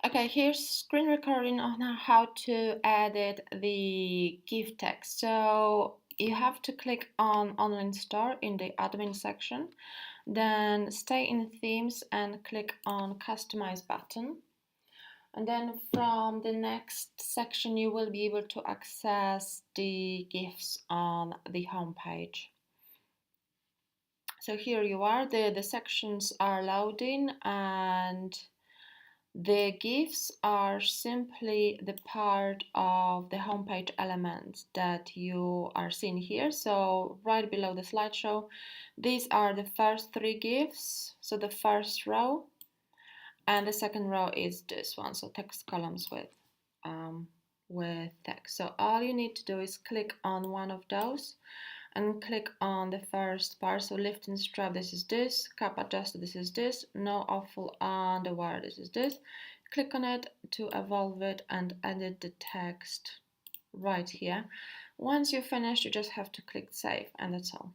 Okay, here's screen recording on how to edit the GIF text. So you have to click on online store in the admin section, then stay in themes and click on customize button. And then from the next section, you will be able to access the GIFs on the home page. So here you are, the sections are loading, and the gifs are simply the part of the homepage elements that you are seeing here. So right below the slideshow, these are the first three gifs. So the first row, and the second row is this one. So text columns with text. So all you need to do is click on one of those and click on the first part. So lift and strap, this is this, cap adjusted, this is this, no offal underwire, this is this. Click on it to evolve it and edit the text right here. Once you're finished, you just have to click save, and that's all.